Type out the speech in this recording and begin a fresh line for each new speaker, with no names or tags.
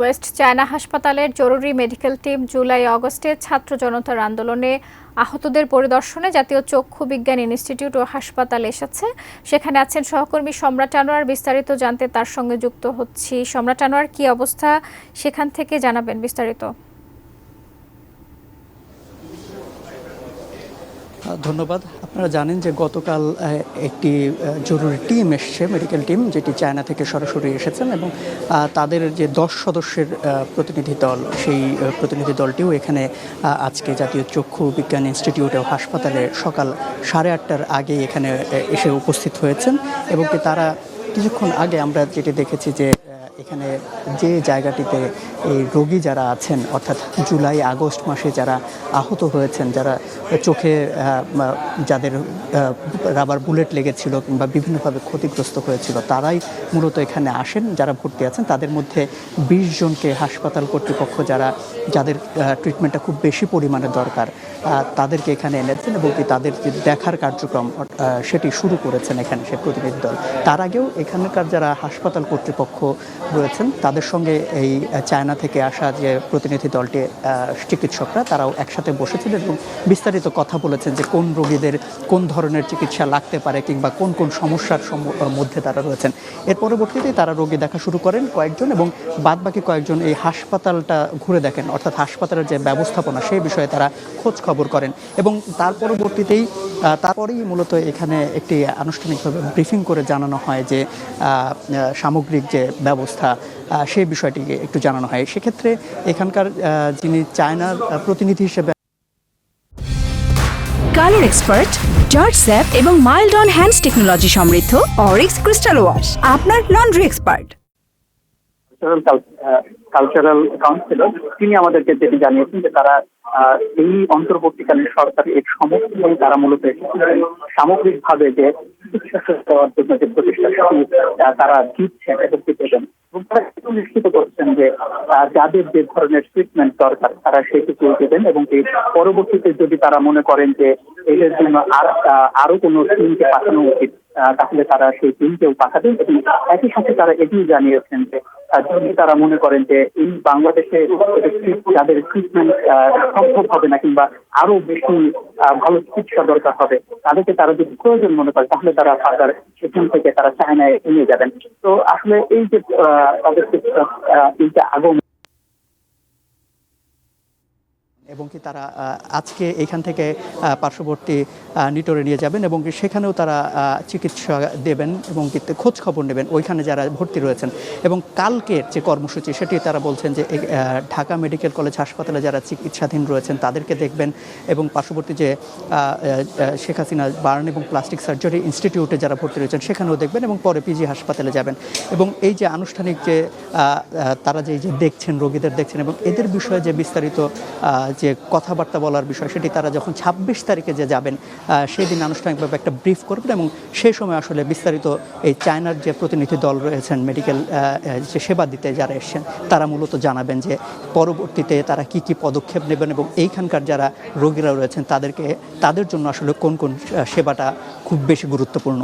West China হাসপাতালের জরুরি medical team জুলাই-আগস্টে ছাত্র জনতার আন্দোলনে আহতদের পরিদর্শনে জাতীয় চক্ষু বিজ্ঞান ইনস্টিটিউট ও হাসপাতালে এসেছে। সেখানে আছেন সহকর্মী সম্রাট আনোয়ার। বিস্তারিত জানতে তার সঙ্গে যুক্ত হচ্ছি। সম্রাট আনোয়ার, কি অবস্থা সেখান থেকে জানাবেন বিস্তারিত।
ধন্যবাদ। আপনারা জানেন যে গতকাল একটি জরুরি টিম এসছে, মেডিকেল টিম, যেটি চায়না থেকে সরাসরি এসেছেন এবং তাদের যে 10 সদস্যের প্রতিনিধি দল, সেই প্রতিনিধি দলটিও এখানে আজকে জাতীয় চক্ষু বিজ্ঞান ইনস্টিটিউট ও হাসপাতালে সকাল 8:30টার আগে এখানে এসে উপস্থিত হয়েছেন এবং তারা কিছুক্ষণ আগে আমরা যেটি দেখেছি যে এখানে যে জায়গাটিতে এই রোগী যারা আছেন, অর্থাৎ জুলাই আগস্ট মাসে যারা আহত হয়েছেন, যারা চোখে যাদের রাবার বুলেট লেগেছিল কিংবা বিভিন্নভাবে ক্ষতিগ্রস্ত হয়েছিল, তারাই মূলত এখানে আসেন। যারা ভর্তি আছেন তাদের মধ্যে 20 জনকে হাসপাতাল কর্তৃপক্ষ যাদের ট্রিটমেন্টটা খুব বেশি পরিমাণে দরকার, তাদেরকে এখানে এনেছেন এবং তাদের যে দেখার কার্যক্রম সেটি শুরু করেছেন এখানে সে প্রতিনিধি দল। তার আগেও এখানকার যারা হাসপাতাল কর্তৃপক্ষ রয়েছেন তাদের সঙ্গে এই চায়না থেকে আসা যে প্রতিনিধি দলটি চিকিৎসকরা, তারাও একসাথে বসেছিলেন এবং বিস্তারিত কথা বলেছেন যে কোন রোগীদের কোন ধরনের চিকিৎসা লাগতে পারে কিংবা কোন কোন সমস্যার মধ্যে তারা রয়েছেন। এর পরবর্তীতে তারা রোগী দেখা শুরু করেন কয়েকজন এবং বাদবাকি কয়েকজন এই হাসপাতালটা ঘুরে দেখেন, অর্থাৎ হাসপাতালের যে ব্যবস্থাপনা সেই বিষয়ে তারা খোঁজ খবর করেন এবং তার পরবর্তীতেই তারপরেই মূলত এখানে একটি আনুষ্ঠানিকভাবে ব্রিফিং করে জানানো হয় যে সামগ্রিক যে ব্যবস্থা সেই বিষয়টিকে একটু জানানো হয়। সেক্ষেত্রে এখানকার যিনি চায়নার প্রতিনিধি হিসেবে
কালার এক্সপার্ট, জর্জ স্যাপ এবং মাইল্ড অন হ্যান্ডস টেকনোলজি সমৃদ্ধ অরিক্স ক্রিস্টাল ওয়াশ আপনার লন্ড্রি এক্সপার্ট।
কালচারাল কাউন্সিলর তিনি আমাদেরকে যেটি জানিয়েছেন যে তারা এই অন্তর্বর্তীকালীন সরকারের এক সমস্যা তারা মূলত সামগ্রিকভাবে যে চিকিৎসা দেওয়ার জন্য যে প্রচেষ্টা তারা দিচ্ছেন এবং দেবেন এবং তারা নিশ্চিত করছেন যে যাদের যে ধরনের ট্রিটমেন্ট দরকার তারা সেটুকু দেবেন এবং এই পরবর্তীতে যদি তারা মনে করেন যে এদের জন্য আরো কোনো টিমকে পাঠানো উচিত তাহলে তারা সেই টিমকেও পাঠাবেন এবং একই সাথে তারা এটিও জানিয়েছেন যে যদি তারা মনে করেন যে এই বাংলাদেশে যাদের ট্রিটমেন্ট সম্ভব হবে না কিংবা আরো বেশি ভালো চিকিৎসা দরকার হবে, তাদেরকে তারা যদি প্রয়োজন মনে করে তাহলে তারা ফার্দার সেখান থেকে তারা চায়নায় নিয়ে যাবেন। তো আসলে এই যে তাদের এই যে আগমন
এবং তারা আজকে এখান থেকে পার্শ্ববর্তী নিটোরে নিয়ে যাবেন এবং সেখানেও তারা চিকিৎসা দেবেন এবং খোঁজ খবর নেবেন ওইখানে যারা ভর্তি রয়েছেন। এবং কালকের যে কর্মসূচি সেটি তারা বলছেন যে ঢাকা মেডিকেল কলেজ হাসপাতালে যারা চিকিৎসাধীন রয়েছেন তাদেরকে দেখবেন এবং পার্শ্ববর্তী যে শেখ হাসিনা বার্ন এবং প্লাস্টিক সার্জারি ইনস্টিটিউটে যারা ভর্তি রয়েছেন সেখানেও দেখবেন এবং পরে পিজি হাসপাতালে যাবেন। এবং এই যে আনুষ্ঠানিক যে তারা যে দেখছেন, রোগীদের দেখছেন এবং এদের বিষয়ে যে বিস্তারিত যে কথাবার্তা বলার বিষয় সেটি তারা যখন 26 তারিখে যে যাবেন সেই দিন আনুষ্ঠানিকভাবে একটা ব্রিফ করবেন এবং সেই সময় আসলে বিস্তারিত এই চায়নার যে প্রতিনিধি দল রয়েছেন মেডিকেল যে সেবা দিতে যারা এসছেন তারা মূলত জানাবেন যে পরবর্তীতে তারা কি কি পদক্ষেপ নেবেন এবং এইখানকার যারা রোগীরা রয়েছেন তাদের জন্য আসলে কোন কোন সেবাটা খুব বেশি গুরুত্বপূর্ণ।